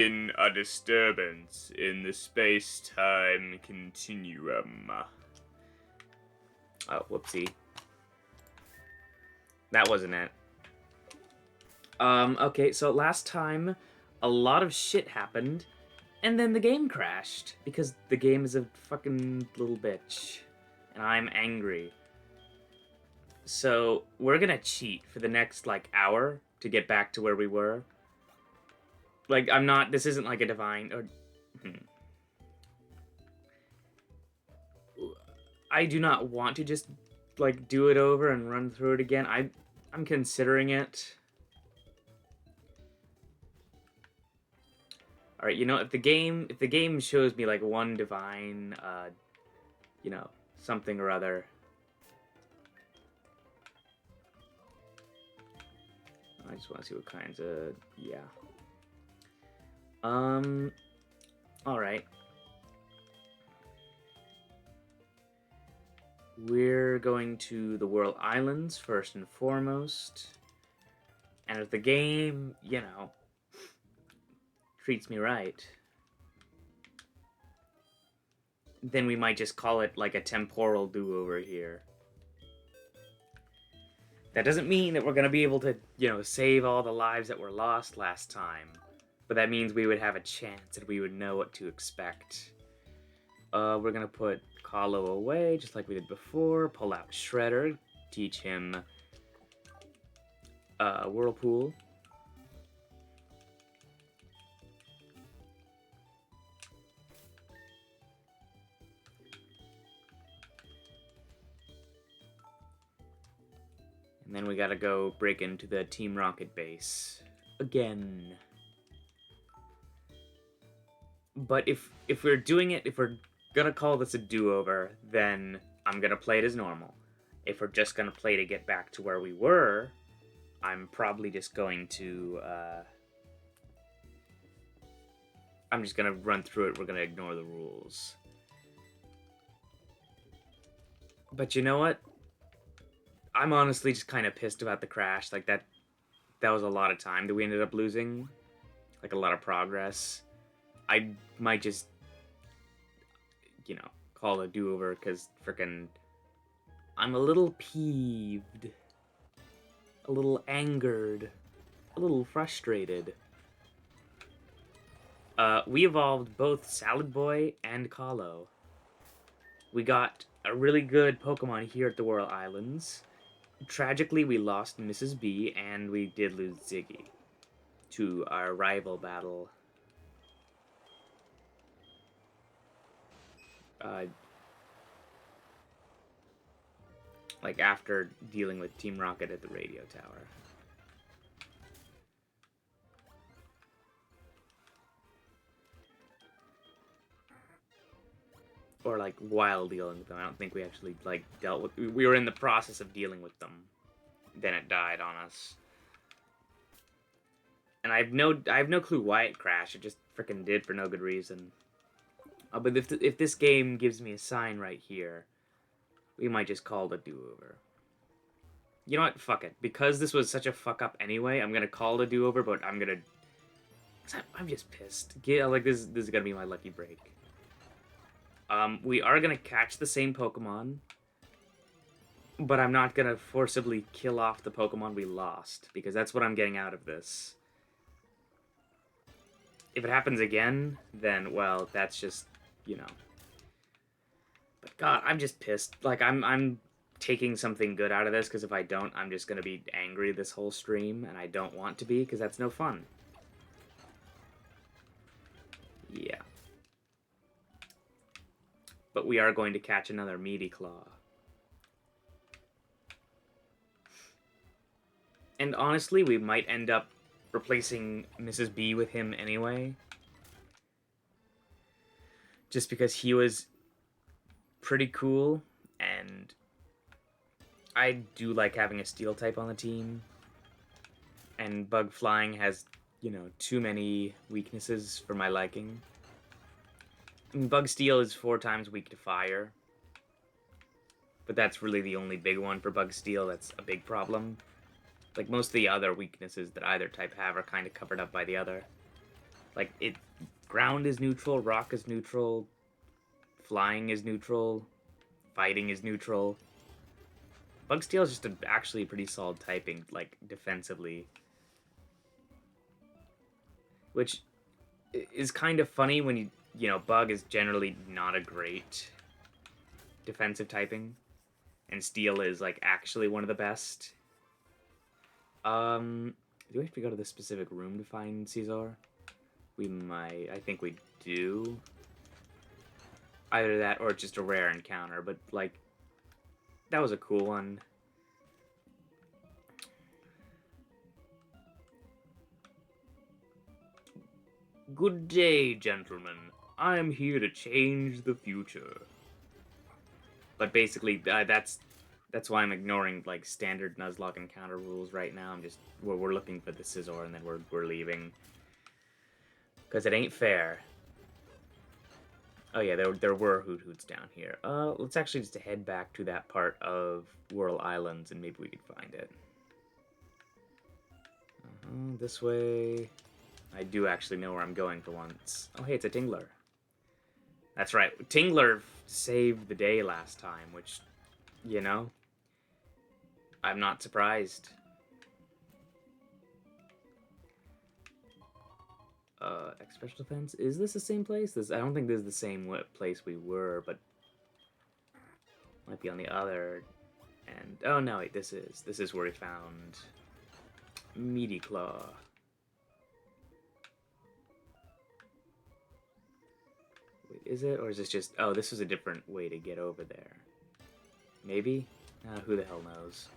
In a disturbance in the space-time continuum. Oh, whoopsie. That wasn't it. Okay, so last time, a lot of shit happened, and then the game crashed, because the game is a fucking little bitch, and I'm angry. So, we're gonna cheat for the next, like, hour to get back to where we were. Like, this isn't like a divine, or... I do not want to just, like, do it over and run through it again. I'm considering it. Alright, you know, if the game shows me, like, one divine, you know, something or other... I just want to see what kinds of... yeah. Alright. We're going to the World Islands, first and foremost. And if the game, you know, treats me right, then we might just call it, like, a temporal do-over here. That doesn't mean that we're going to be able to, you know, save all the lives that were lost last time. But that means we would have a chance and we would know what to expect. We're going to put Kahlo away, just like we did before. Pull out Shredder. Teach him Whirlpool. And then we gotta go break into the Team Rocket base. Again. But if we're doing it, if we're gonna call this a do-over, then I'm gonna play it as normal. If we're just gonna play to get back to where we were, I'm probably just going to, I'm just gonna run through it, we're gonna ignore the rules. But you know what? I'm honestly just kind of pissed about the crash. Like, that was a lot of time that we ended up losing. Like, a lot of progress. I might just, you know, call a do-over, because frickin' I'm a little peeved. A little angered. A little frustrated. We evolved both Salad Boy and Kahlo. We got a really good Pokemon here at the World Islands. Tragically, we lost Mrs. B, and we did lose Ziggy to our rival battle. Like, after dealing with Team Rocket at the radio tower. Or, like, while dealing with them. I don't think we actually, like, dealt with... We were in the process of dealing with them. Then it died on us. And I have no clue why it crashed. It just frickin' did for no good reason. But if this game gives me a sign right here, we might just call it a do-over. You know what? Fuck it. Because this was such a fuck-up anyway, I'm gonna call it a do-over, but I'm gonna... I'm just pissed. Yeah, like, this is gonna be my lucky break. We are gonna catch the same Pokemon, but I'm not gonna forcibly kill off the Pokemon we lost, because that's what I'm getting out of this. If it happens again, then, well, that's just, you know. But God, I'm just pissed. Like, I'm taking something good out of this, because if I don't, I'm just gonna be angry this whole stream, and I don't want to be, because that's no fun. Yeah. But we are going to catch another Meaty Claw. And honestly, we might end up replacing Mrs. B with him anyway. Just because he was pretty cool, and I do like having a Steel type on the team. And Bug Flying has, you know, too many weaknesses for my liking. I mean, Bug Steel is 4 times weak to fire. But that's really the only big one for Bug Steel that's a big problem. Like, most of the other weaknesses that either type have are kind of covered up by the other. Like, ground is neutral, rock is neutral, flying is neutral, fighting is neutral. Bug Steel is just actually pretty solid typing, like, defensively. Which is kind of funny when you know, Bug is generally not a great defensive typing, and Steel is, like, actually one of the best. Do we have to go to the specific room to find Caesar? We might. I think we do. Either that or just a rare encounter, but, like, that was a cool one. Good day, gentlemen. I am here to change the future. But basically, that's why I'm ignoring, like, standard Nuzlocke encounter rules right now. I'm just we're looking for the Scizor and then we're leaving because it ain't fair. Oh yeah, there were Hoot Hoots down here. Let's actually just head back to that part of Whirl Islands and maybe we can find it. This way. I do actually know where I'm going for once. Oh hey, it's a Tingler. That's right. Tingler saved the day last time, which, you know, I'm not surprised. Special defense. Is this the same place? I don't think this is the same place we were, but might be on the other end. Oh no, wait, this is where we found Meaty Claw. Wait, is it, or is this just? Oh, this was a different way to get over there. Maybe. Who the hell knows?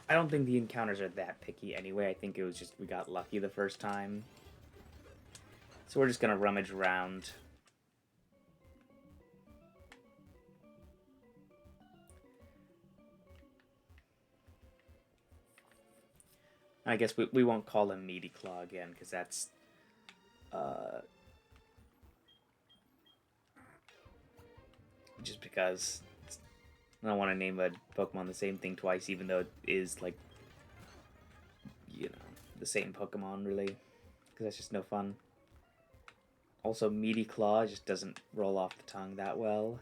I don't think the encounters are that picky anyway. I think it was just we got lucky the first time. So we're just gonna rummage around. I guess we won't call him Meaty Claw again, because that's... just because I don't want to name a Pokemon the same thing twice, even though it is, like, you know, the same Pokemon, really. Because that's just no fun. Also, Meaty Claw just doesn't roll off the tongue that well.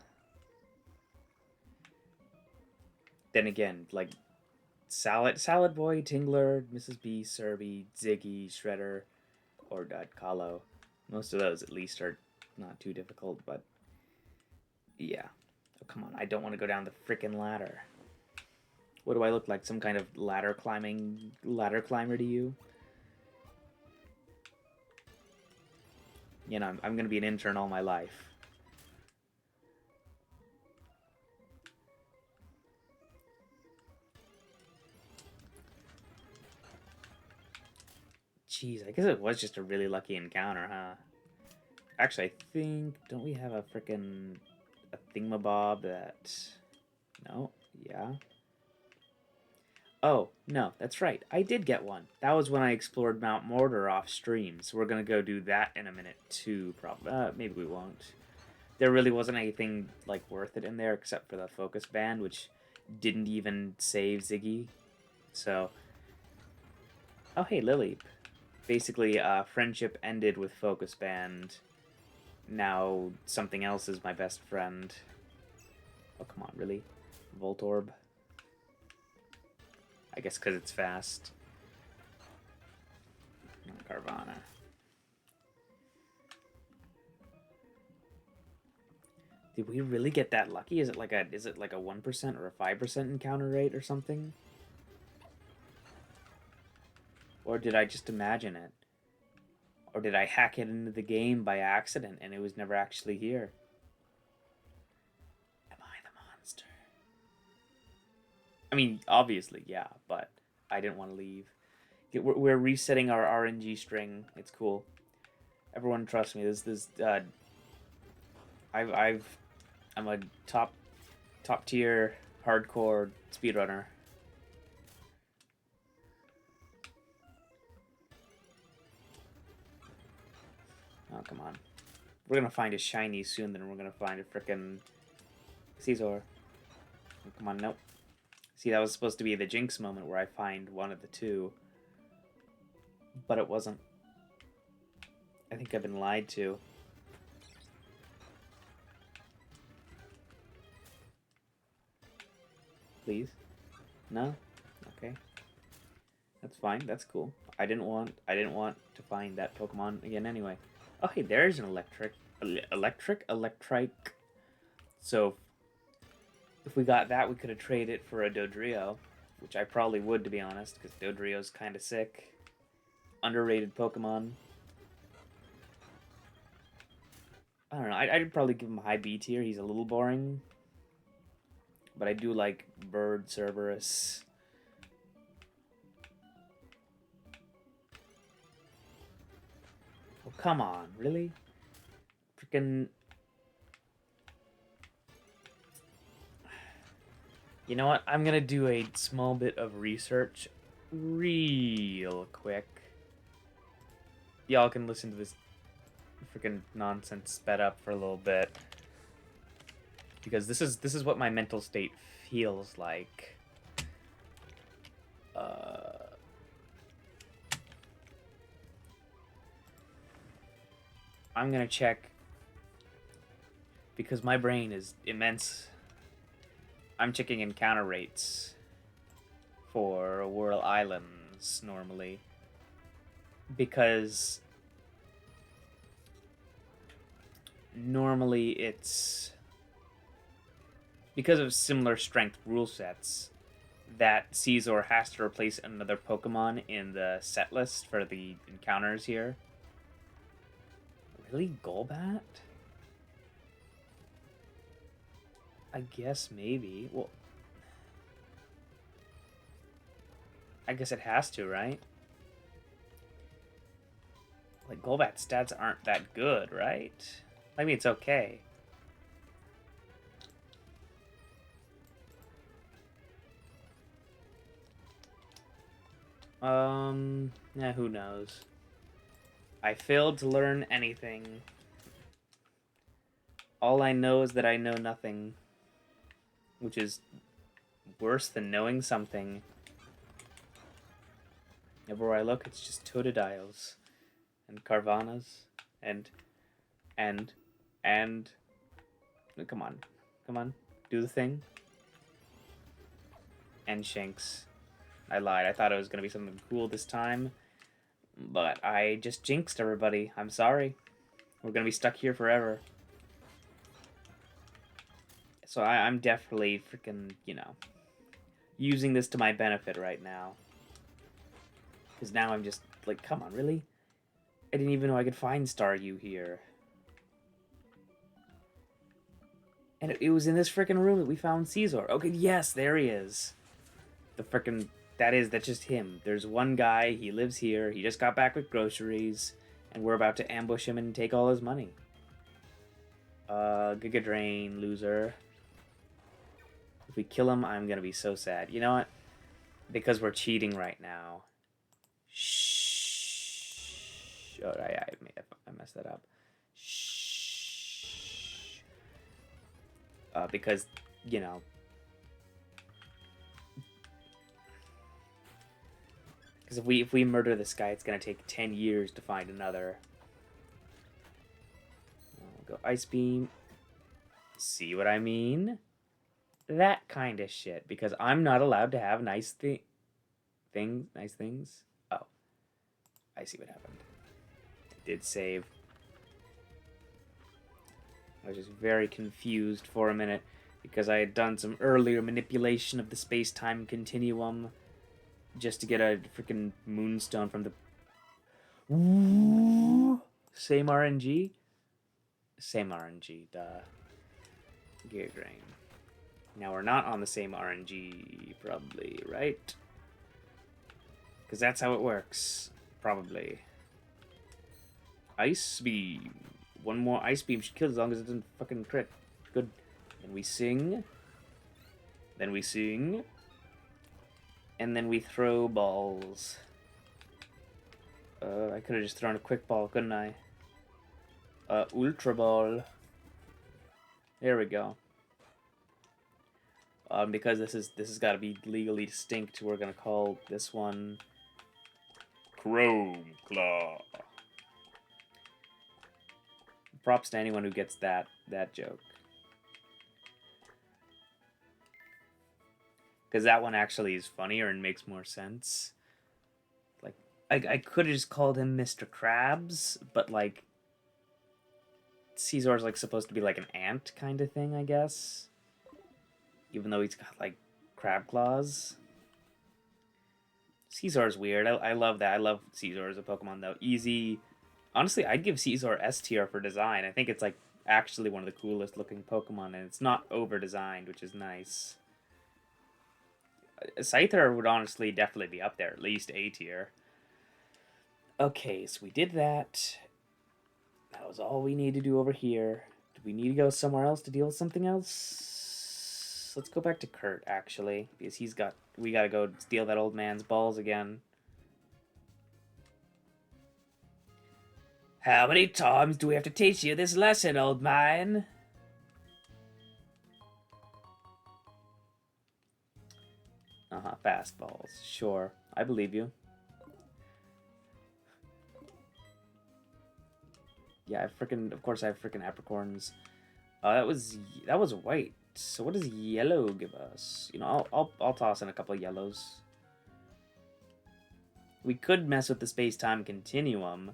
Then again, like, Salad Boy, Tingler, Mrs. B, Serby, Ziggy, Shredder, or Kahlo. Most of those, at least, are not too difficult, but yeah. Oh, come on, I don't want to go down the frickin' ladder. What do I look like? Some kind of ladder climber to you? You know, I'm going to be an intern all my life. Jeez, I guess it was just a really lucky encounter, huh? Actually, I think... Don't we have a frickin' a thingamabob that... No? Yeah? Oh, no, that's right. I did get one. That was when I explored Mount Mortar off stream, so we're gonna go do that in a minute, too, probably. Maybe we won't. There really wasn't anything, like, worth it in there, except for the focus band, which didn't even save Ziggy. So... Oh, hey, Lily. Basically, friendship ended with focus band. Now something else is my best friend. Oh, come on, really? Voltorb? I guess because it's fast. Not Carvana. Did we really get that lucky? Is it like a 1% or a 5% encounter rate or something? Or did I just imagine it? Or did I hack it into the game by accident and it was never actually here? Am I the monster? I mean, obviously, yeah, but I didn't want to leave. We're resetting our RNG string. It's cool. Everyone trust me. I'm a top tier hardcore speedrunner. Oh, come on. We're gonna find a shiny soon, then we're gonna find a frickin' Caesar. Oh, come on, nope. See, that was supposed to be the Jinx moment where I find one of the two. But it wasn't. I think I've been lied to. Please? No? Okay. That's fine. That's cool. I didn't want to find that Pokemon again anyway. Oh, hey, there's an electric. So if we got that, we could have traded it for a Dodrio, which I probably would, to be honest, because Dodrio's kind of sick. Underrated Pokemon. I don't know. I'd probably give him a high B tier. He's a little boring, but I do like Bird Cerberus. Oh, come on, really? Freaking. You know what? I'm gonna do a small bit of research real quick. Y'all can listen to this freaking nonsense sped up for a little bit. Because this is what my mental state feels like. I'm gonna check because my brain is immense. I'm checking encounter rates for Whirl Islands normally because normally it's because of similar strength rule sets that Caesar has to replace another Pokemon in the set list for the encounters here. Really, Golbat? I guess maybe. Well, I guess it has to, right? Like, Golbat stats aren't that good, right? I mean, it's okay. Yeah, who knows? I failed to learn anything. All I know is that I know nothing. Which is worse than knowing something. Everywhere I look, it's just Totodiles. And Carvanas. And... Come on. Come on. Do the thing. And Shanks. I lied. I thought it was going to be something cool this time. But I just jinxed everybody. I'm sorry. We're going to be stuck here forever. So I'm definitely freaking, you know, using this to my benefit right now. Because now I'm just like, come on, really? I didn't even know I could find Staryu here. And it was in this freaking room that we found Caesar. Okay, yes, there he is. The freaking... That's just him. There's one guy, he lives here, he just got back with groceries, and we're about to ambush him and take all his money. Giga Drain, loser. If we kill him, I'm gonna be so sad. You know what? Because we're cheating right now. Shh. Oh, I messed that up. Shh. Because, you know... Because if we murder this guy, it's gonna take 10 years to find another. Go Ice Beam. See what I mean? That kind of shit. Because I'm not allowed to have nice things. Oh. I see what happened. It did save. I was just very confused for a minute. Because I had done some earlier manipulation of the space-time continuum. Just to get a freaking Moonstone from the... Same RNG? Same RNG, duh. Gear Drain. Now we're not on the same RNG, probably, right? Because that's how it works. Probably. Ice Beam. One more Ice Beam should kill as long as it doesn't fucking crit. Good. Then we sing. Then we sing. And then we throw balls. I could have just thrown a quick ball, couldn't I? Ultra Ball. There we go. Because this has got to be legally distinct, we're gonna call this one Chrome Claw. Props to anyone who gets that joke. Because that one actually is funnier and makes more sense. Like, I could have just called him Mr. Krabs, but like, Caesar's like supposed to be like an ant kind of thing, I guess. Even though he's got like crab claws. Caesar's weird. I love that. I love Caesar as a Pokemon though. Easy. Honestly, I'd give Caesar S tier for design. I think it's like actually one of the coolest looking Pokemon, and it's not over designed, which is nice. Scyther would honestly definitely be up there, at least A tier. Okay, so we did that. That was all we need to do over here. Do we need to go somewhere else to deal with something else? Let's go back to Kurt, actually, because we gotta go steal that old man's balls again. How many times do we have to teach you this lesson, old man? Fastballs. Sure, I believe you. Yeah, of course I have freaking apricorns. That was white. So what does yellow give us? You know, I'll toss in a couple of yellows. We could mess with the space-time continuum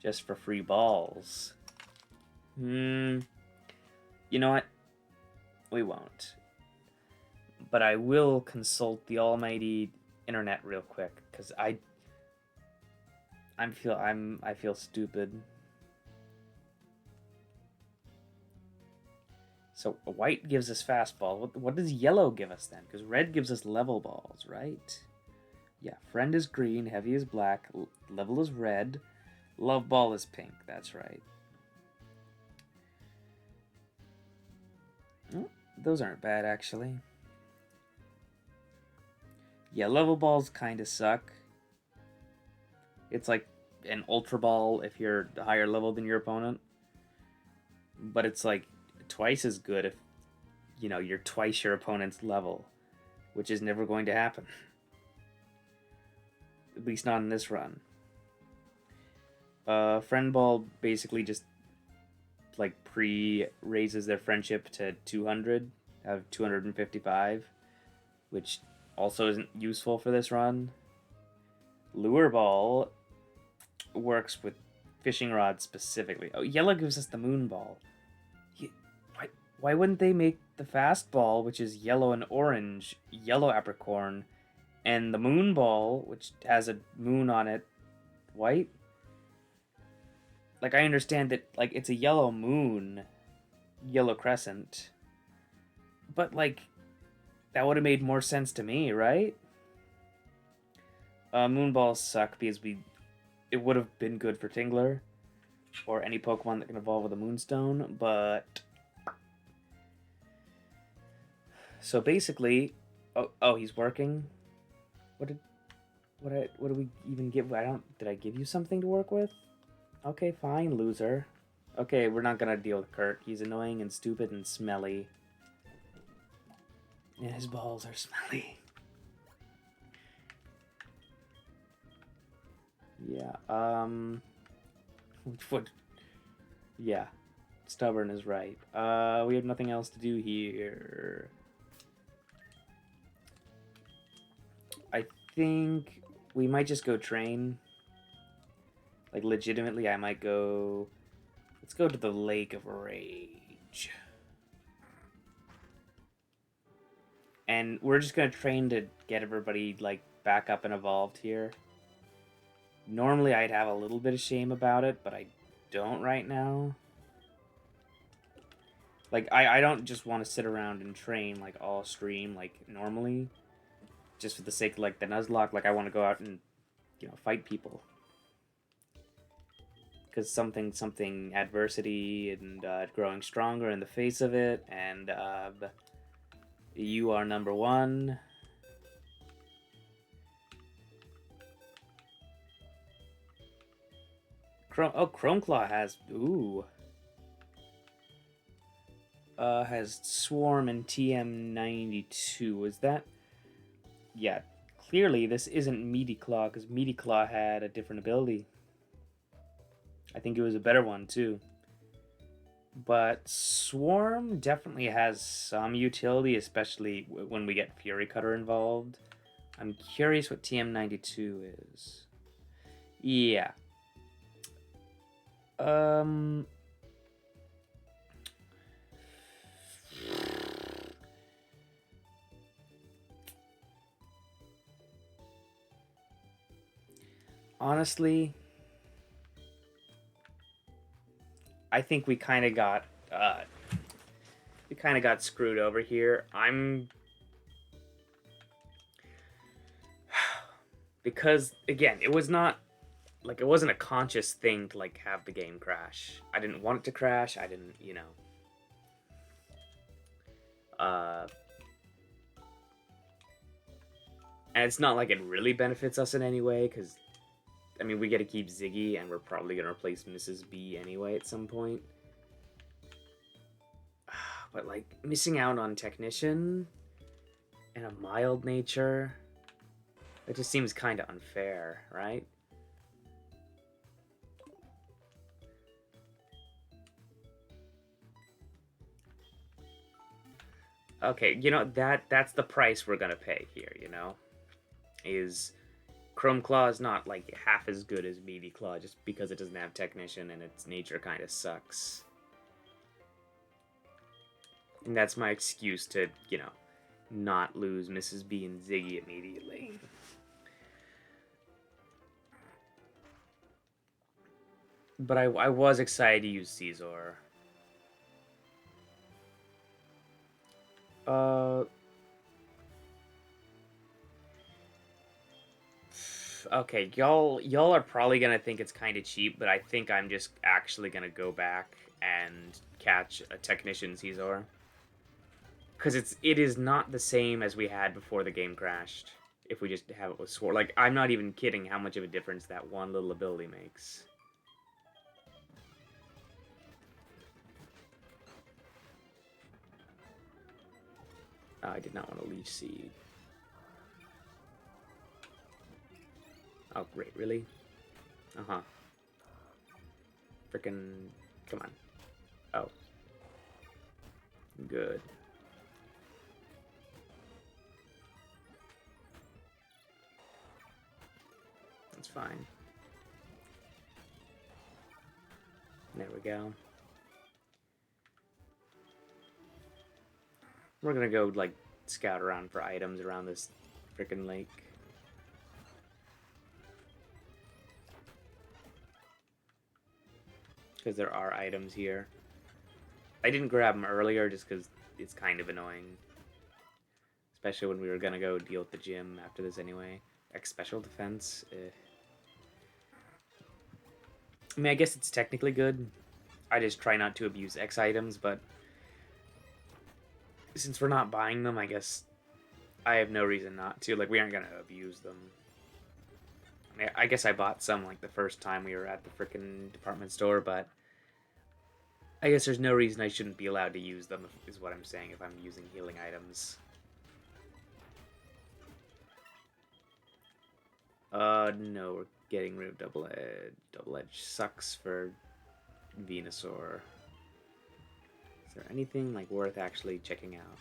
just for free balls. You know what? We won't. But I will consult the almighty internet real quick, because I feel stupid. So white gives us fastball. What does yellow give us then? Because red gives us level balls, right? Yeah, friend is green, heavy is black, level is red, love ball is pink. That's right. Oh, those aren't bad, actually. Yeah, level balls kind of suck. It's like an ultra ball if you're higher level than your opponent. But it's like twice as good if, you know, you're twice your opponent's level, which is never going to happen. At least not in this run. Friend ball basically just like raises their friendship to 200 out of 255, which also isn't useful for this run. Lure ball works with fishing rods specifically. Oh, yellow gives us the moon ball. Why wouldn't they make the fastball, which is yellow and orange, yellow apricorn, and the moon ball, which has a moon on it, white? Like, I understand that, like, it's a yellow moon, yellow crescent, but, like, that would have made more sense to me, right? Moon balls suck because it would have been good for Tingler, or any Pokemon that can evolve with a Moonstone, but... So basically, oh, he's working. What did we even give? Did I give you something to work with? Okay, fine, loser. Okay, we're not gonna deal with Kurt. He's annoying and stupid and smelly. And his balls are smelly. Yeah, yeah, stubborn is right. We have nothing else to do here. I think we might just go train. Like, legitimately, I might go... Let's go to the Lake of Rage. And we're just going to train to get everybody, like, back up and evolved here. Normally, I'd have a little bit of shame about it, but I don't right now. Like, I don't just want to sit around and train, like, all stream, like, normally. Just for the sake of, like, the Nuzlocke, like, I want to go out and, you know, fight people. Because something adversity and growing stronger in the face of it, and you are number one. Chromeclaw has, has Swarm and TM92. Is that... Yeah, clearly this isn't Meaty Claw, because Meaty Claw had a different ability. I think it was a better one, too. But Swarm definitely has some utility, especially when we get Fury Cutter involved. I'm curious what TM92 is. Yeah. Um... Honestly, I think we kind of got screwed over here. Because again, it was not like it wasn't a conscious thing to like have the game crash. I didn't want it to crash. I didn't, uh and it's not like it really benefits us in any way cuz I mean, we get to keep Ziggy and we're probably going to replace Mrs. B anyway at some point. But like missing out on Technician and a mild nature, it just seems kind of unfair, right? Okay, that's the price we're gonna pay here, is Chrome Claw is not like half as good as Meaty Claw just because it doesn't have Technician and its nature kind of sucks. And that's my excuse to, not lose Mrs. B and Ziggy immediately. But I was excited to use Caesar. Okay, y'all are probably gonna think it's kind of cheap, but I think I'm just actually gonna go back and catch a Technician Caesar. Because it is not the same as we had before the game crashed. If we just have it with Sword. Like, I'm not even kidding how much of a difference that one little ability makes. Oh, I did not want to Leech Seed. Oh, great, really? Uh-huh. Frickin'... Come on. Oh. Good. That's fine. There we go. We're gonna go, like, scout around for items around this frickin' lake. Because there are items here. I didn't grab them earlier just because it's kind of annoying. Especially when we were gonna go deal with the gym after this anyway. X Special Defense. I mean, I guess it's technically good. I just try not to abuse X items, but since we're not buying them, I guess I have no reason not to. Like, we aren't gonna abuse them. I mean, I guess I bought some, like, the first time we were at the frickin' department store, but I guess there's no reason I shouldn't be allowed to use them, is what I'm saying, if I'm using healing items. No, we're getting rid of Double Edge. Double Edge sucks for Venusaur. Is there anything, like, worth actually checking out?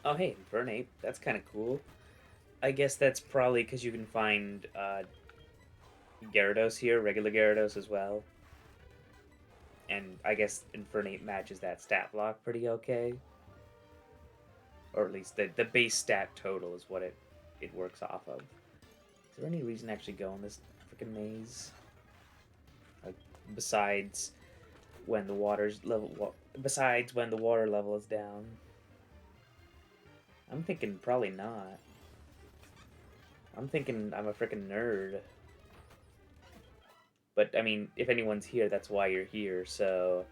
Oh, hey, Infernape. That's kind of cool. I guess that's probably because you can find Gyarados here, regular Gyarados as well. And I guess Infernape matches that stat block pretty okay. Or at least the base stat total is what it works off of. Is there any reason to actually go in this freaking maze? Like, besides when the water's level... Besides when the water level is down. I'm thinking probably not. I'm thinking I'm a freaking nerd. But, I mean, if anyone's here, that's why you're here, so...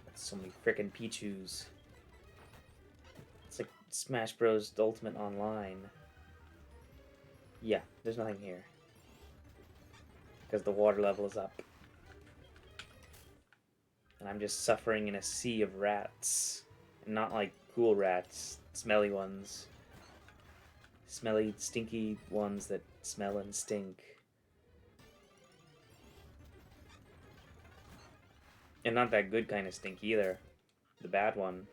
Let's So many frickin' Pichus. It's like Smash Bros. Ultimate Online. Yeah, there's nothing here. Because the water level is up. And I'm just suffering in a sea of rats. And not like cool rats, smelly ones. Smelly, stinky ones that smell and stink. And not that good kind of stink either. The bad one.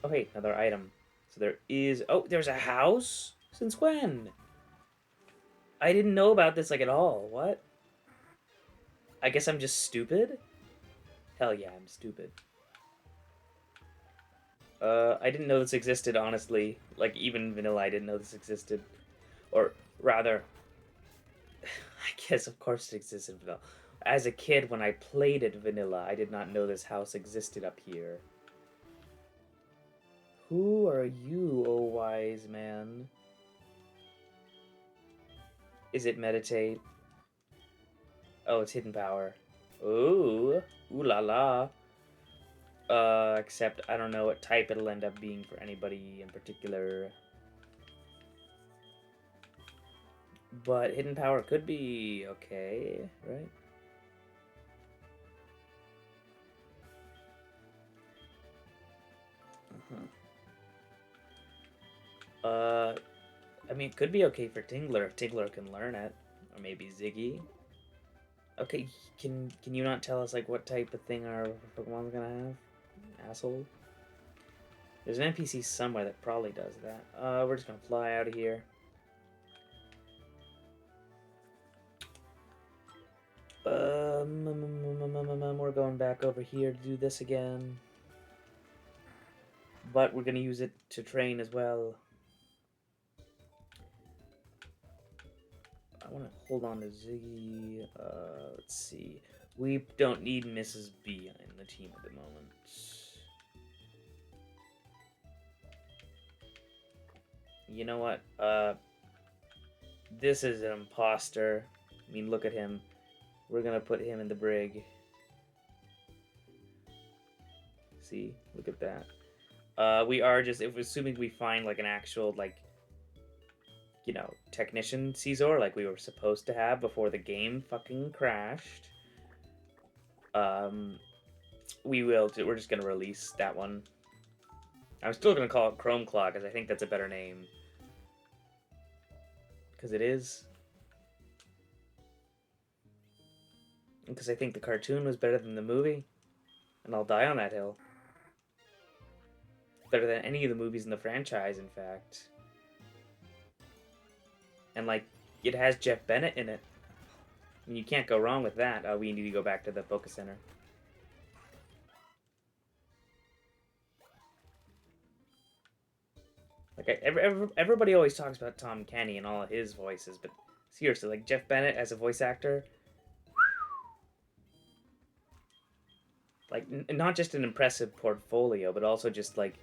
Oh hey, another item. So there is... Oh, there's a house? Since when? I didn't know about this like at all. What? I guess I'm just stupid? Hell yeah, I'm stupid. I didn't know this existed, honestly. Like, even vanilla, I didn't know this existed. Or, rather... I guess, of course it existed in vanilla. As a kid, when I played it vanilla, I did not know this house existed up here. Who are you, oh wise man? Is it meditate? Oh, it's hidden power. Ooh. Ooh la la. Except I don't know what type it'll end up being for anybody in particular. But hidden power could be okay, right? I mean, it could be okay for Tingler if Tingler can learn it, or maybe Ziggy. Okay, can you not tell us like what type of thing our Pokemon's gonna have? Asshole. There's an NPC somewhere that probably does that. We're just gonna fly out of here. We're going back over here to do this again. But we're gonna use it to train as well. I want to hold on to Ziggy. Let's see. We don't need Mrs. B in the team at the moment. You know what? This is an imposter. I mean, look at him. We're gonna put him in the brig. See? Look at that. We are just, if assuming we find like an actual, like, you know, technician Caesar, like we were supposed to have before the game fucking crashed. We're just gonna release that one. I'm still gonna call it Chrome Claw, because I think that's a better name. Because it is. Because I think the cartoon was better than the movie. And I'll die on that hill. Better than any of the movies in the franchise, in fact. And, like, it has Jeff Bennett in it. And you can't go wrong with that. We need to go back to the Focus Center. Like, everybody always talks about Tom Kenny and all of his voices, but seriously, like, Jeff Bennett as a voice actor... Like, not just an impressive portfolio, but also just, like...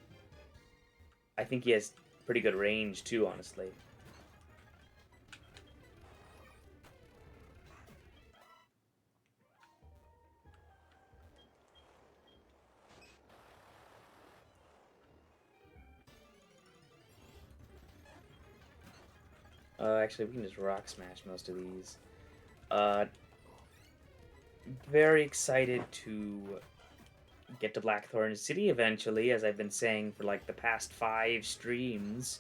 I think he has pretty good range, too, honestly. Actually, we can just rock smash most of these. Very excited to get to Blackthorn City eventually, as I've been saying for like the past 5 streams,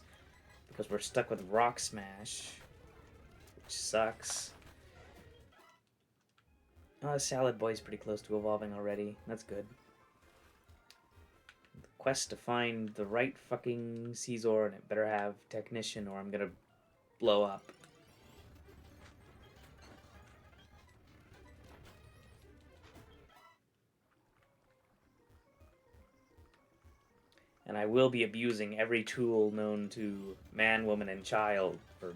because we're stuck with Rock Smash, which sucks. Salad Boy's pretty close to evolving already. That's good. The quest to find the right fucking Caesar, and it better have Technician or I'm gonna blow up. And I will be abusing every tool known to man, woman, and child for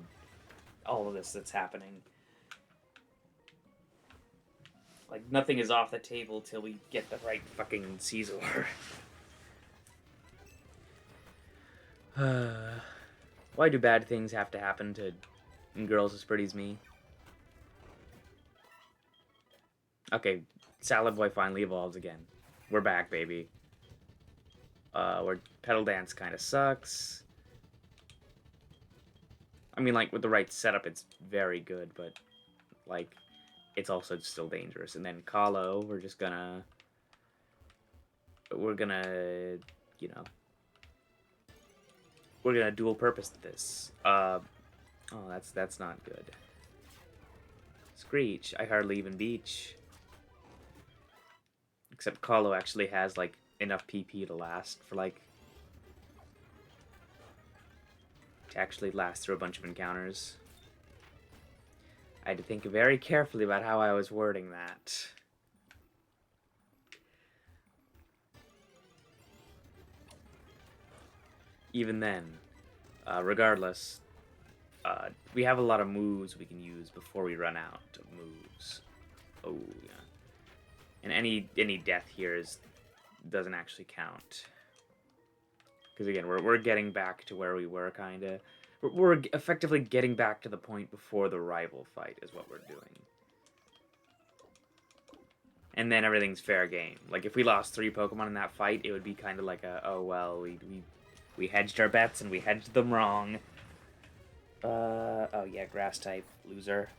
all of this that's happening. Like, nothing is off the table till we get the right fucking Caesar. Why do bad things have to happen to girls as pretty as me? Okay, Salad Boy finally evolves again. We're back, baby. Where Pedal Dance kind of sucks. I mean, like, with the right setup, it's very good, but, like, it's also still dangerous. And then Kahlo, we're gonna, you know, we're gonna dual purpose this. Oh, that's not good. Screech, I hardly even beach. Except Kahlo actually has, like, enough PP to last for, like, to actually last through a bunch of encounters. I had to think very carefully about how I was wording that. Even then, regardless, we have a lot of moves we can use before we run out of moves. Oh, yeah. And any death here doesn't actually count. Because again, we're getting back to where we were, kind of. We're effectively getting back to the point before the rival fight is what we're doing. And then everything's fair game. Like, if we lost 3 Pokemon in that fight, it would be kind of like a, oh, well, we hedged our bets and we hedged them wrong. Oh yeah, grass type, loser.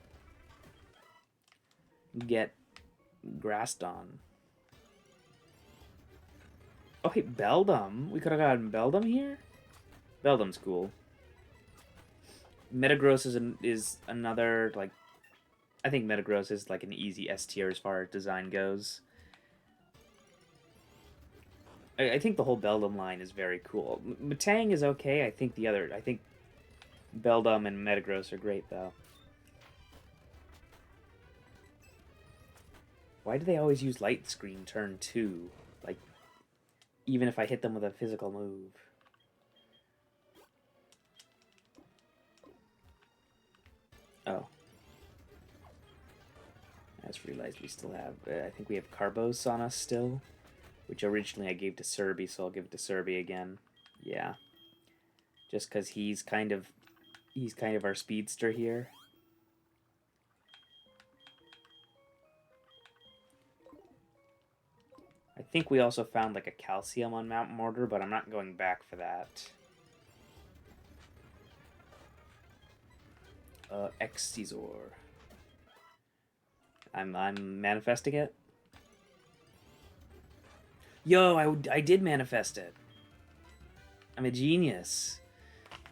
Get grassed on. Oh, hey, Beldum. We could have gotten Beldum here? Beldum's cool. Metagross is another, like... I think Metagross is, like, an easy S tier as far as design goes. I think the whole Beldum line is very cool. Metang is okay. I think Beldum and Metagross are great, though. Why do they always use Light Screen turn 2? Like, even if I hit them with a physical move. Oh. I just realized we still have... I think we have Carbos on us still. Which originally I gave to Serby, so I'll give it to Serby again. Yeah. Just because he's kind of our speedster here. I think we also found like a calcium on Mount Mortar, but I'm not going back for that. Excisor. I'm manifesting it. Yo, I did manifest it. I'm a genius.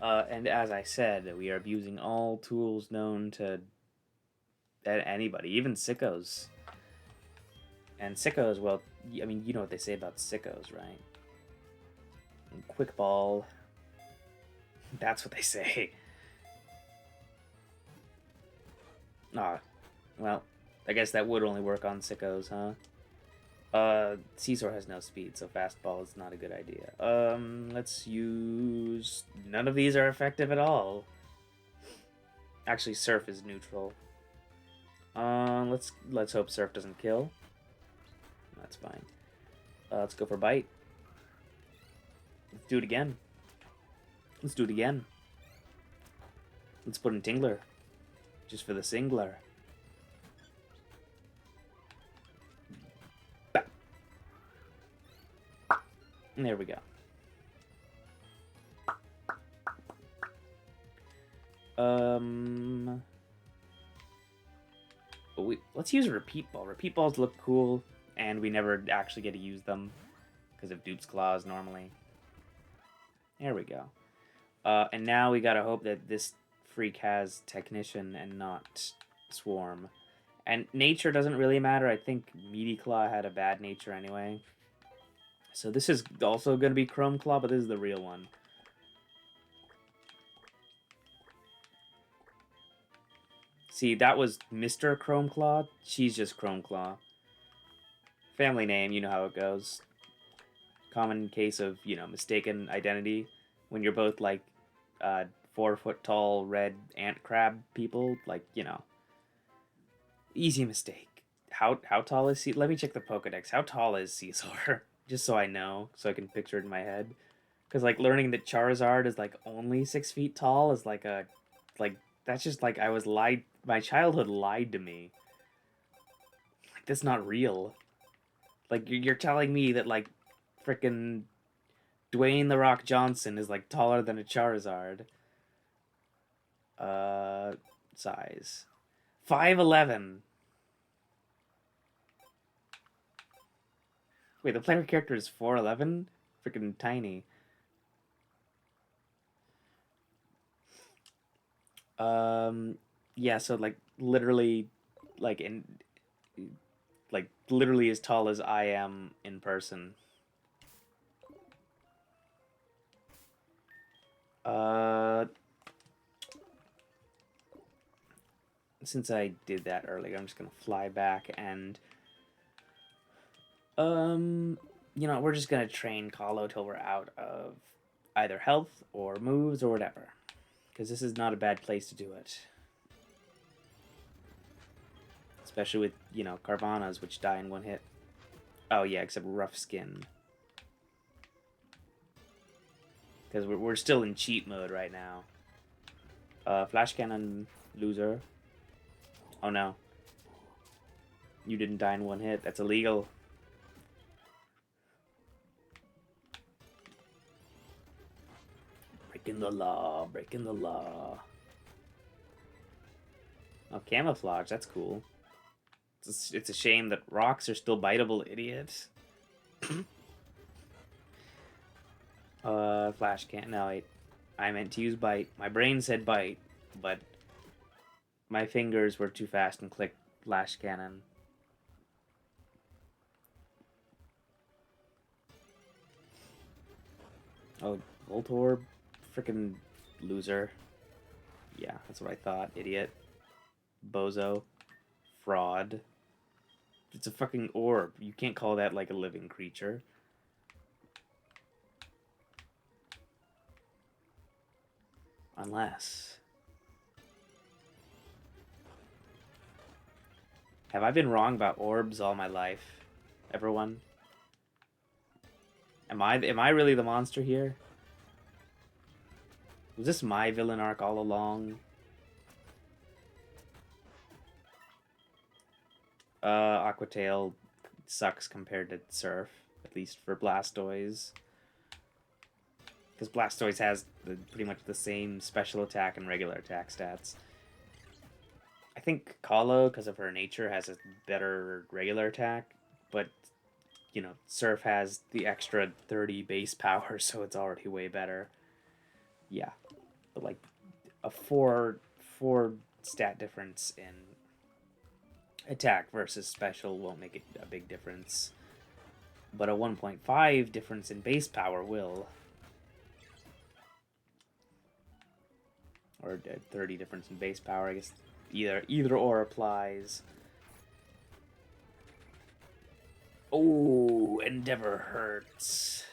And as I said, we are abusing all tools known to anybody, even sickos. And sickos, well, I mean, you know what they say about sickos, right? Quick ball. That's what they say. Ah, well, I guess that would only work on sickos, huh? Scizor has no speed, so fastball is not a good idea. Let's use... None of these are effective at all. Actually, Surf is neutral. Let's hope Surf doesn't kill. That's fine. Let's go for Bite. Let's do it again. Let's do it again. Let's put in Tingler. Just for the singler. And there we go. Let's use a Repeat Ball. Repeat Balls look cool, and we never actually get to use them because of Dupe's Claws normally. There we go. And now we gotta hope that this freak has Technician and not Swarm. And nature doesn't really matter. I think Meaty Claw had a bad nature anyway. So this is also going to be Chrome Claw, but this is the real one. See, that was Mr. Chrome Claw. She's just Chrome Claw. Family name, you know how it goes. Common case of, you know, mistaken identity. When you're both, like, 4-foot-tall red ant crab people. Like, you know. Easy mistake. How tall is Caesar? Let me check the Pokedex. How tall is Caesar? Just so I know, so I can picture it in my head. Because, like, learning that Charizard is, like, only 6 feet tall is, like, that's just, like, I was lied... My childhood lied to me. Like, that's not real. Like, you're telling me that, like, frickin' Dwayne The Rock Johnson is, like, taller than a Charizard. Size. 5'11". Wait, the player character is 4'11"? Freaking tiny. Yeah, so, like, literally, like, literally as tall as I am in person. Since I did that earlier, I'm just gonna fly back and, we're just gonna train Kahlo till we're out of either health or moves or whatever. Because this is not a bad place to do it. Especially with, Carvanas, which die in one hit. Oh, yeah, except rough skin. Because we're still in cheat mode right now. Flash cannon, loser. Oh, no. You didn't die in one hit. That's illegal. Breaking the law. Breaking the law. Oh, camouflage. That's cool. It's a shame that rocks are still biteable, idiot. Flash can't. No, wait. I meant to use bite. My brain said bite, but my fingers were too fast and clicked flash cannon. Oh, Voltorb, freaking loser. Yeah, that's what I thought, idiot. Bozo. Fraud. It's a fucking orb. You can't call that like a living creature. Unless. Have I been wrong about orbs all my life? Everyone? Am I really the monster here? Was this my villain arc all along? Aquatail sucks compared to Surf, at least for Blastoise. Because Blastoise has pretty much the same special attack and regular attack stats. I think Kahlo, because of her nature, has a better regular attack, but, Surf has the extra 30 base power, so it's already way better. Yeah, but, like, a 4 stat difference in attack versus special won't make it a big difference. But a 1.5 difference in base power will. Or a 30 difference in base power, I guess. Either or applies. Oh, Endeavor hurts.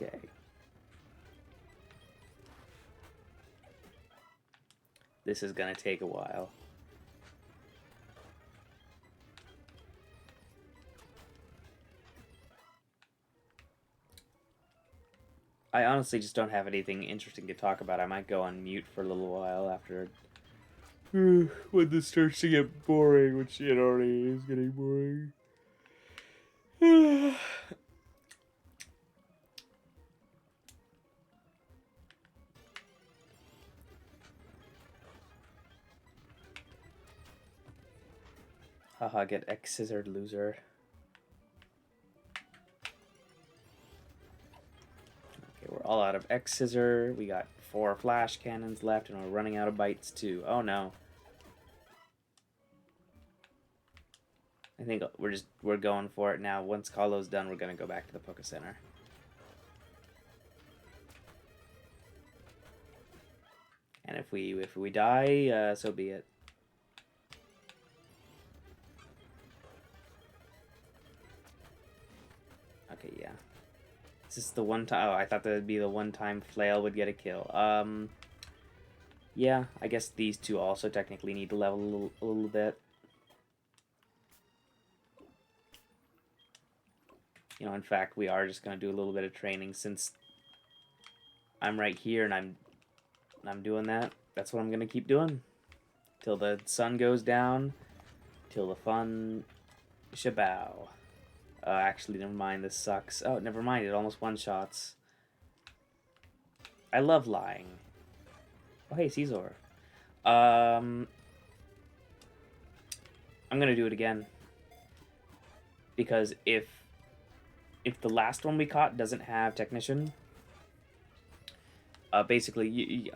Okay. This is gonna take a while. I honestly just don't have anything interesting to talk about. I might go on mute for a little while after when this starts to get boring, which it already is getting boring. Haha, get X-scissored, loser. Okay, we're all out of X-scissor. We got 4 flash cannons left, and we're running out of bites too. Oh no. I think we're going for it now. Once Kahlo's done, we're gonna go back to the Poké Center. And if we die, so be it. Okay, yeah. Is this the one time? Oh, I thought that would be the one time Flail would get a kill. Yeah, I guess these two also technically need to level a little bit. You know, in fact, we are just gonna do a little bit of training since I'm right here and I'm doing that. That's what I'm gonna keep doing till the sun goes down, till the fun shabow. Actually, never mind. This sucks. Oh, never mind. It almost one-shots. I love lying. Oh, hey, Caesar. I'm gonna do it again because if the last one we caught doesn't have technician, basically,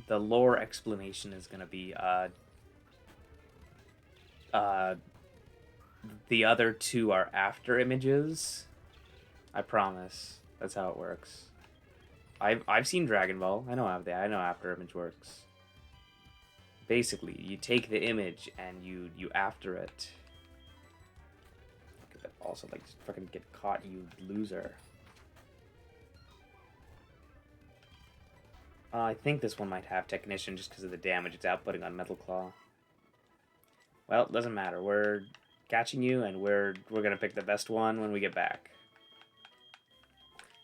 the lore explanation is gonna be uh, the other two are after images. I promise. That's how it works. I've seen Dragon Ball. I know how I know after image works. Basically, you take the image and you after it. Also, like, just fucking get caught, you loser. I think this one might have technician just because of the damage it's outputting on Metal Claw. Well, it doesn't matter. We're catching you, and we're gonna pick the best one when we get back.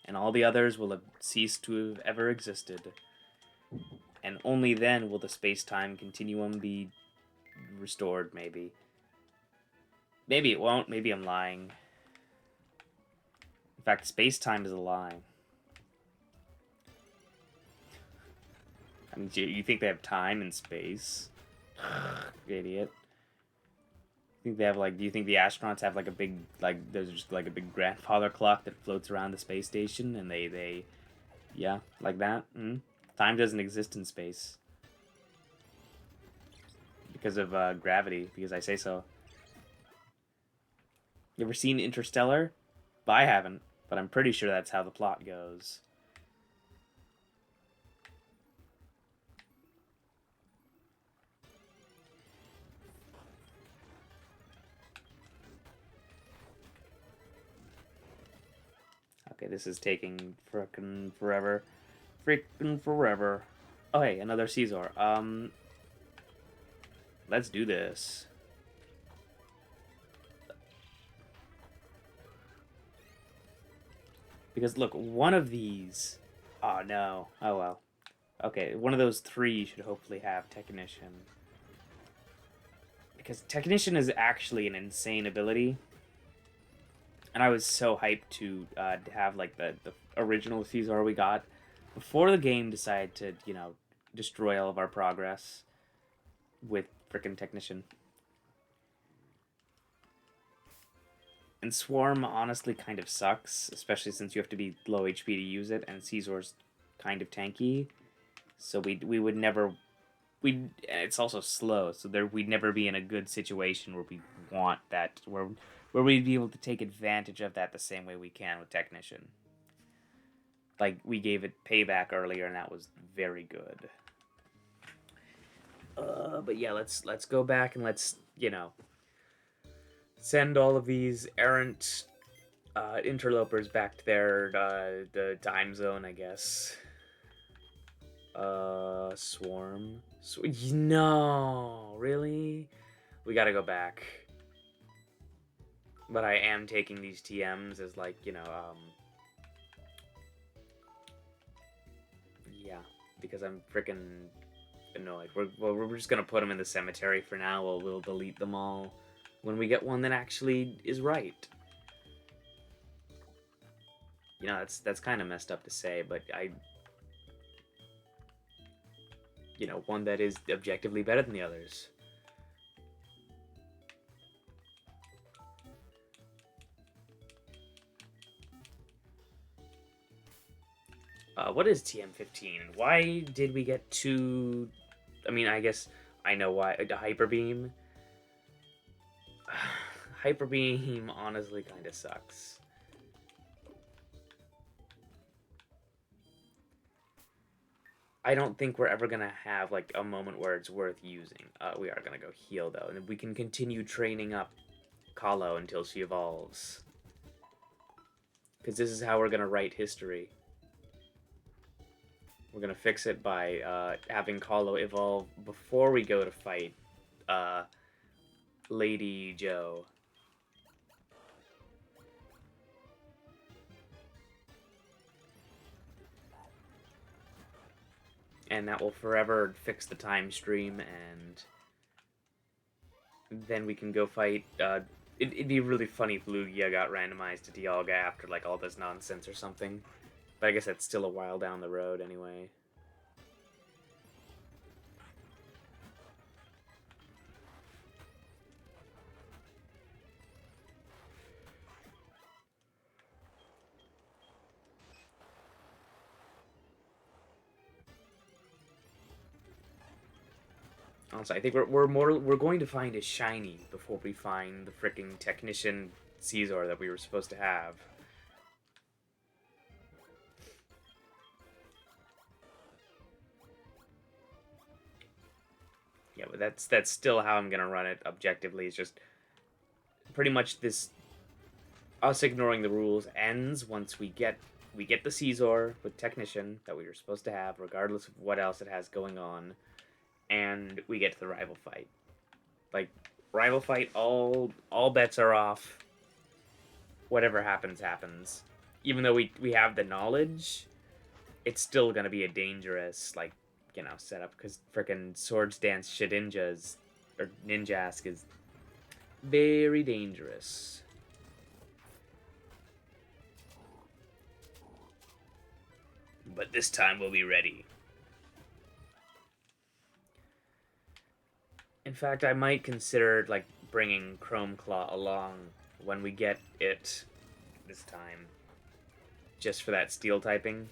And all the others will have ceased to have ever existed. And only then will the space-time continuum be restored, maybe. Maybe it won't. Maybe I'm lying. In fact, space-time is a lie. I mean, you think they have time and space? Idiot. Think they have, like, do you think the astronauts have, like, a big, like, there's just, like, a big grandfather clock that floats around the space station, and they yeah, like that? Time doesn't exist in space. Because of, gravity, because I say so. You ever seen Interstellar? I haven't, but I'm pretty sure that's how the plot goes. Okay, this is taking frickin' forever. Frickin' forever. Oh, hey, another Caesar. Let's do this. Because, look, one of these... Oh, no. Oh, well. Okay, one of those three should hopefully have Technician. Because Technician is actually an insane ability. And I was so hyped to have, like, the original Caesar we got before the game decided to, you know, destroy all of our progress with frickin' Technician. And Swarm honestly kind of sucks, especially since you have to be low HP to use it, and Caesar's kind of tanky. So we would never... it's also slow, so we'd never be in a good situation where we want that, where we'd be able to take advantage of that the same way we can with Technician. Like, we gave it payback earlier, and that was very good. But yeah, let's go back and let's, you know, send all of these errant interlopers back to their the time zone, I guess. Swarm. No, really? We gotta go back. But I am taking these TMs as, like, you know, yeah, because I'm freaking annoyed. We're just gonna put them in the cemetery for now. We'll delete them all when we get one that actually is right. You know, that's kind of messed up to say, but you know, one that is objectively better than the others. What is TM15? Why did we get two... I mean, I guess I know why. The Hyper Beam. Hyper Beam honestly kind of sucks. I don't think we're ever going to have, like, a moment where it's worth using. We are going to go heal, though, and we can continue training up Kahlo until she evolves. Because this is how we're going to write history. We're going to fix it by having Kahlo evolve before we go to fight Lady Joe. and that will forever fix the time stream, and then we can go fight. It'd be really funny if Lugia got randomized to Dialga after like all this nonsense or something. But I guess that's still a while down the road anyway. Also, I think we're going to find a shiny before we find the freaking technician Caesar that we were supposed to have. Yeah, but that's still how I'm gonna run it objectively. It's just pretty much this us ignoring the rules ends once we get the Caesar with technician that we were supposed to have, regardless of what else it has going on, and we get to the rival fight. Like rival fight, all bets are off. Whatever happens, happens. Even though we have the knowledge, it's still gonna be a dangerous setup because frickin' Swords Dance Shedinjas or Ninjask is very dangerous. But this time we'll be ready. In fact, I might consider bringing Chrome Claw along when we get it this time, just for that steel typing.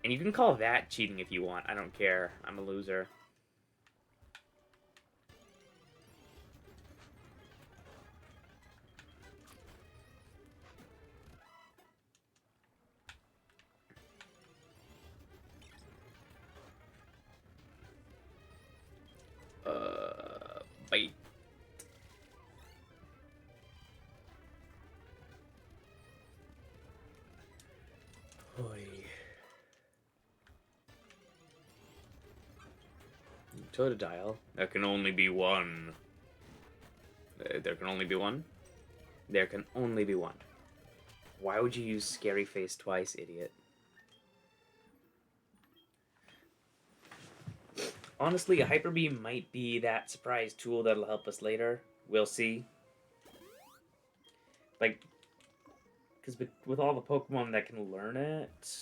And you can call that cheating if you want. I don't care. I'm a loser. Bite. Oy. Totodile. There can only be one. There can only be one? There can only be one. Why would you use Scary Face twice, idiot? Honestly, a Hyper Beam might be that surprise tool that'll help us later. We'll see. Because with all the Pokemon that can learn it,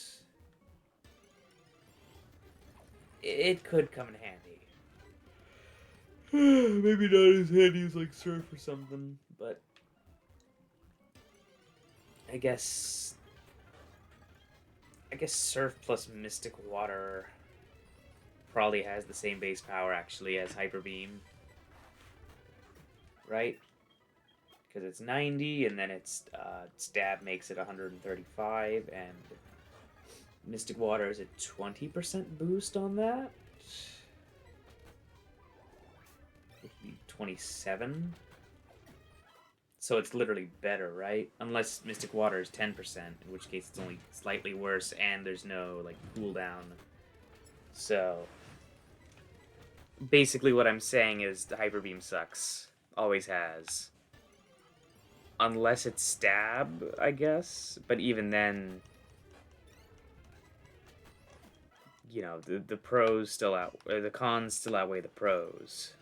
it could come in handy. Maybe not as handy as Surf or something, but I guess Surf plus Mystic Water probably has the same base power actually as Hyper Beam, right? Because it's 90, and then it's Stab makes it 135, and Mystic Water is a 20% boost on that. Which would be 27. So it's literally better, right? Unless Mystic Water is 10%, in which case it's only slightly worse, and there's no cooldown. So basically what I'm saying is the Hyper Beam sucks. Always has. Unless it's Stab, I guess. But even then, the pros still the cons still outweigh the pros.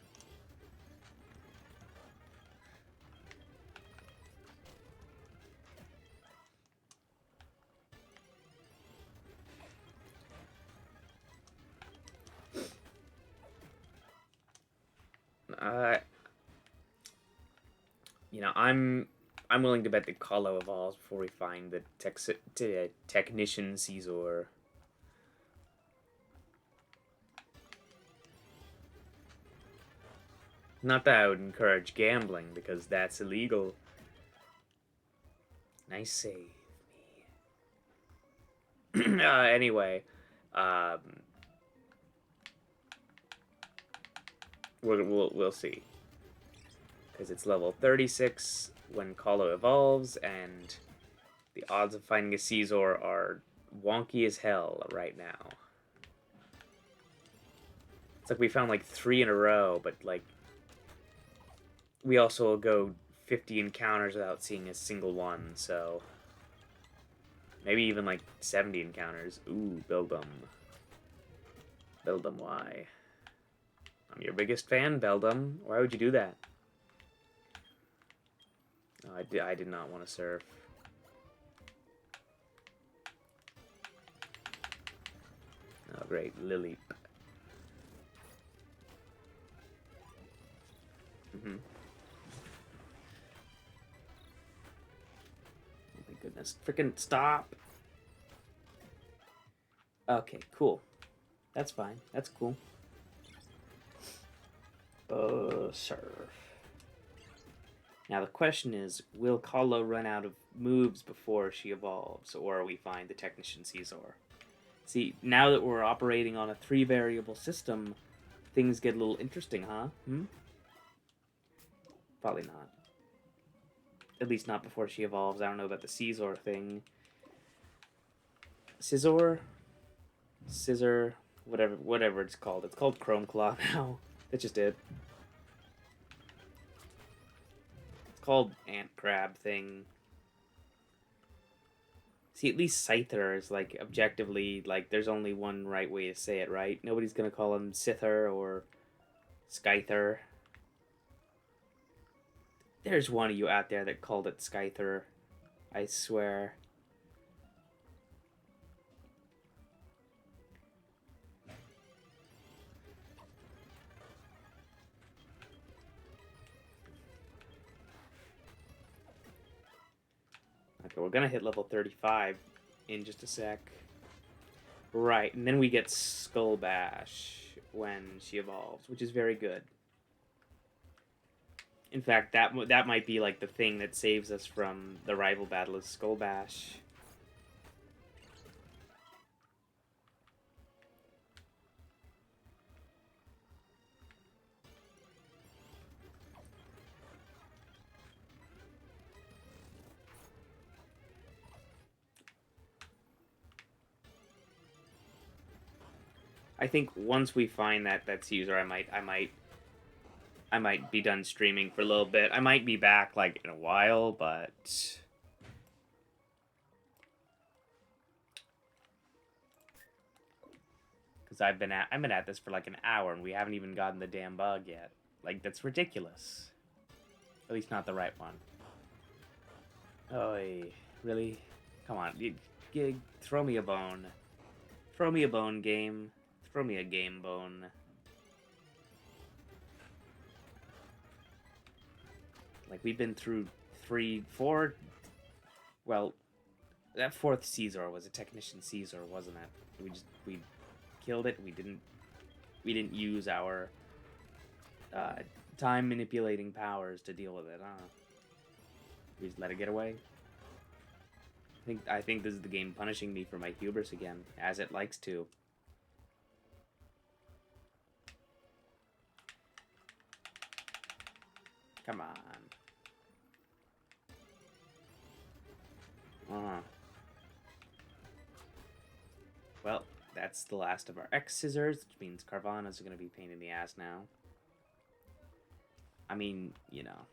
I'm willing to bet that Kahlo evolves before we find the Technician Caesar. Not that I would encourage gambling, because that's illegal. Nice save, me. Anyway, we'll see. Because it's level 36 when Kahlo evolves, and the odds of finding a Caesar are wonky as hell right now. It's we found 3 in a row, but we also will go 50 encounters without seeing a single one, so maybe even 70 encounters. Ooh, build them. Beldum, why? I'm your biggest fan, Beldum. Why would you do that? Oh, I did not want to surf. Oh, great. Lily. Mm-hmm. Oh my goodness. Freaking stop! Okay, cool. That's fine. That's cool. Surf. Now the question is, will Kala run out of moves before she evolves, or we find the Technician Caesar? See, now that we're operating on a 3-variable system, things get a little interesting, huh? Probably not. At least not before she evolves. I don't know about the Caesar thing. Scizor? Scissor? Whatever it's called. It's called Chrome Claw now. That's just it. It's called Ant Crab thing. See, at least Scyther is, like, objectively, like, there's only one right way to say it, right? Nobody's gonna call him Scyther or Scyther. There's one of you out there that called it Scyther. I swear. Okay, we're gonna hit level 35 in just a sec. Right, and then we get Skull Bash when she evolves, which is very good. In fact, that might be like the thing that saves us from the rival battle is Skull Bash. I think once we find that Caesar, I might be done streaming for a little bit. I might be back like in a while, but because I've been at this for like an hour and we haven't even gotten the damn bug yet. Like, that's ridiculous. At least not the right one. Oy, really? Come on, throw me a bone. Throw me a bone, game. Throw me a game bone. Like, we've been through 3, 4... Well, that 4th Caesar was a Technician Caesar, wasn't it? We killed it. We didn't use our time manipulating powers to deal with it, huh? We just let it get away. I think this is the game punishing me for my hubris again, as it likes to. Come on. Well, that's the last of our X scissors, which means Carvana's going to be a pain in the ass now. I mean, you know.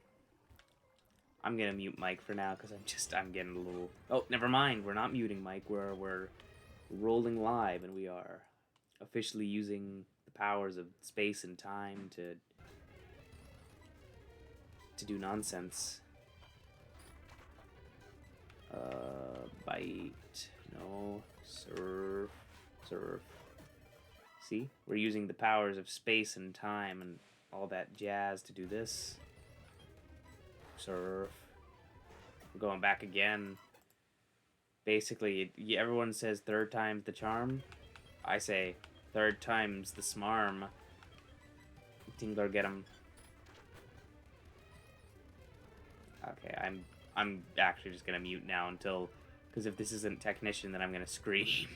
I'm going to mute Mike for now because I'm getting a little... Oh, never mind. We're not muting Mike. We're rolling live and we are officially using the powers of space and time to do nonsense. Bite. No. Surf. See? We're using the powers of space and time and all that jazz to do this. Surf. We're going back again. Basically, everyone says 3rd time's the charm. I say 3rd time's the smarm. Tingler, get him. Okay, I'm actually just gonna mute now until... Because if this isn't Technician, then I'm gonna scream.